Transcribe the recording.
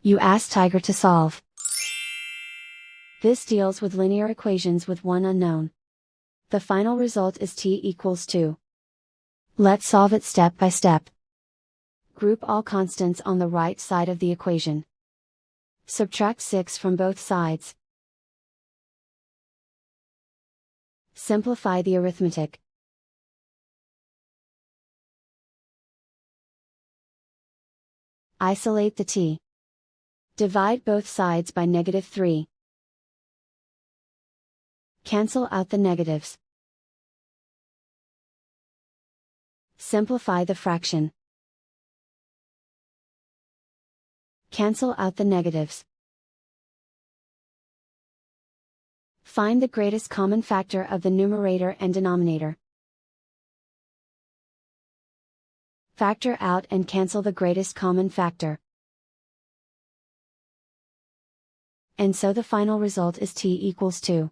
You ask Tiger to solve. This deals with linear equations with one unknown. The final result is t equals 2. Let's solve it step by step. Group all constants on the right side of the equation. Subtract 6 from both sides. Simplify the arithmetic. Isolate the t. Divide both sides by -3. Cancel out the negatives. Simplify the fraction. Cancel out the negatives. Find the greatest common factor of the numerator and denominator. Factor out and cancel the greatest common factor. And so the final result is t equals 2.